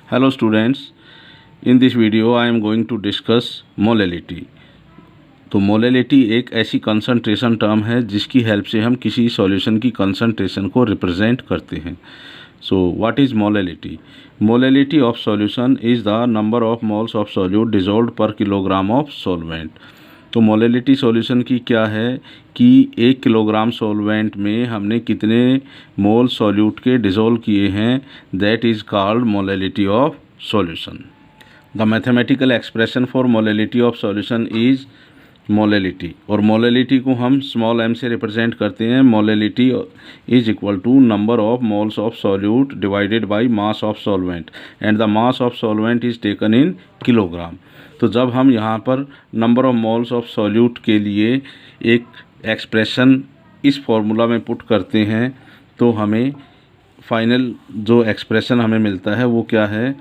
Hello students, in this video I am going to discuss molality. तो molality एक ऐसी concentration term है जिसकी हेल्प से हम किसी सॉल्यूशन की कंसंट्रेशन को रिप्रेजेंट करते हैं। So what is molality? Molality of solution is the number of moles of solute dissolved पर किलोग्राम ऑफ सॉल्वेंट। तो मोलैलिटी सॉल्यूशन की क्या है कि 1 किलोग्राम सॉल्वेंट में हमने कितने मोल सॉल्यूट के डिसॉल्व किए हैं, that is called molality of solution. The mathematical expression for molality of solution is molality, और मोलैलिटी को हम स्मॉल m से रिप्रेजेंट करते हैं। Molality is equal to number of moles of solute divided by mass of solvent, and the mass of solvent is taken in kilogram. तो जब हम यहाँ पर number of moles of solute के लिए एक एक्सप्रेशन इस फॉर्मूला में पुट करते हैं तो हमें फाइनल जो एक्सप्रेशन हमें मिलता है वो क्या है?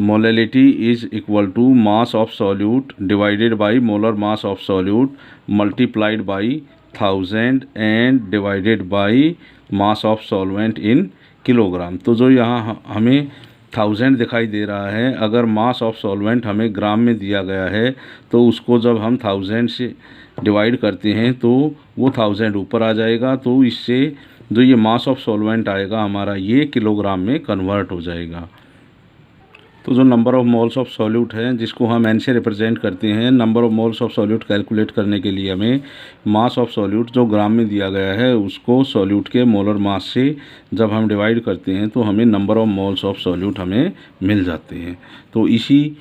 Molality is equal to mass of solute divided by molar mass of solute multiplied by 1000 and divided by mass of solvent in kilogram. तो जो यहाँ हमें 1000 दिखाई दे रहा है, अगर मास ऑफ सॉल्वेंट हमें ग्राम में दिया गया है तो उसको जब हम 1000 से डिवाइड करते हैं तो वो 1000 ऊपर आ जाएगा। तो इससे जो ये मास ऑफ सॉल्वेंट आएगा हमारा, ये किलोग्राम में कन्वर्ट हो जाएगा। तो जो number of moles of solute है जिसको हम n से रिप्रेजेंट करते हैं, number of moles of solute calculate करने के लिए हमें मास ऑफ सॉल्यूट जो ग्राम में दिया गया है उसको सॉल्यूट के मोलर मास से जब हम डिवाइड करते हैं तो हमें number of moles of solute हमें मिल जाते हैं। तो इसी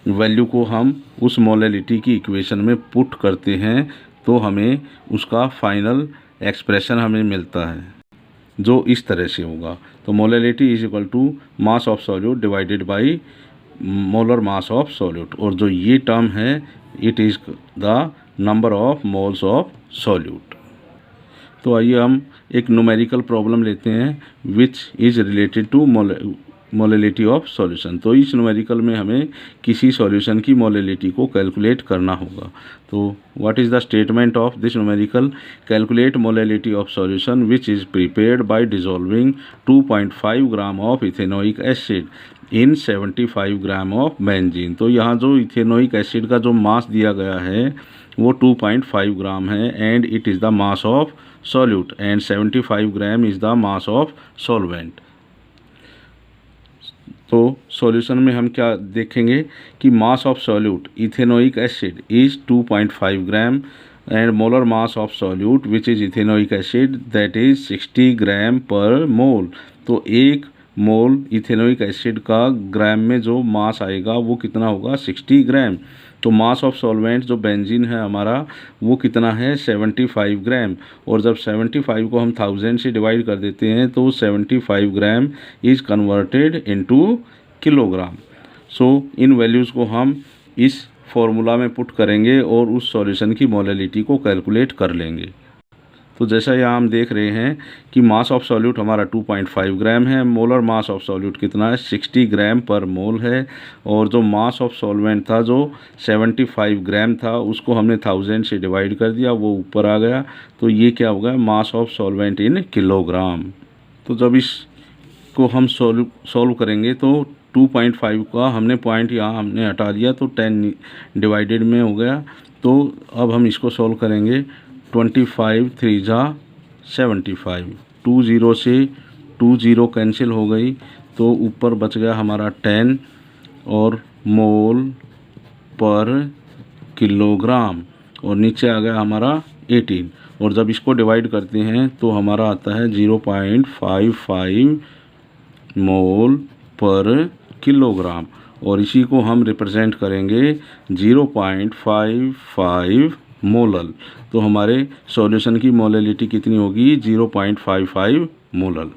वैल्यू को हम उस मोलैलिटी की इक्वेशन में पुट करते हैं तो हमें उसका फाइनल एक्सप्रेशन हमें मिलता है जो इस तरह से होगा। तो molality is equal to mass of solute divided by molar mass of solute, और जो ये टर्म है it is the number of moles of solute. तो आइए हम एक न्यूमेरिकल प्रॉब्लम लेते हैं which is related to molality of solution. तो इस न्यूमेरिकल में हमें किसी सॉल्यूशन की मोलैलिटी को कैलकुलेट करना होगा। तो what is the statement of this numerical? Calculate molality of solution which is prepared by dissolving 2.5 gram of ethanoic acid in 75 gram of benzene. तो यहाँ जो इथेनोइक एसिड का जो मास दिया गया है वो 2.5 ग्राम है, and it is the mass of solute, and 75 gram is the mass of solvent. तो सॉल्यूशन में हम क्या देखेंगे कि मास of solute ethanoic acid is 2.5 gram and molar mass of solute which is ethanoic acid that is 60 ग्राम पर मोल। तो 1 मोल ethanoic acid का ग्राम में जो मास आएगा वो कितना होगा? 60 ग्राम। तो मास ऑफ सॉल्वेंट जो बेंजीन है हमारा वो कितना है? 75 ग्राम। और जब 75 को हम 1000 से डिवाइड कर देते हैं तो 75 gram is converted into kilogram. So in values को हम इस फॉर्मूला में पुट करेंगे और उस सॉल्यूशन की मोलैलिटी को कैलकुलेट कर लेंगे। तो जैसा यहाँ हम देख रहे हैं कि मास ऑफ सॉल्यूट हमारा 2.5 ग्राम है, मोलर मास ऑफ सॉल्यूट कितना है? 60 ग्राम पर मोल है, और जो मास ऑफ सॉल्वेंट था जो 75 ग्राम था उसको हमने 1000 से डिवाइड कर दिया, वो ऊपर आ गया। तो ये क्या हो गया? मास ऑफ सॉल्वेंट इन किलोग्राम। तो जब इसको हम सॉल्व करेंगे तो 2.5 का हमने पॉइंट यहाँ हमने हटा दिया तो 10 डिवाइडेड में हो गया। तो अब हम इसको सॉल्व करेंगे। 25 3 जा 75, 2 0 से 2 0 कैंसिल हो गई, तो ऊपर बच गया हमारा 10 और मोल पर किलोग्राम, और नीचे आ गया हमारा 18। और जब इसको डिवाइड करते हैं तो हमारा आता है 0.55 मोल पर किलोग्राम, और इसी को हम रिप्रेजेंट करेंगे 0.55 मोलल। तो हमारे सॉल्यूशन की मोलैलिटी कितनी होगी? 0.55 मोलल।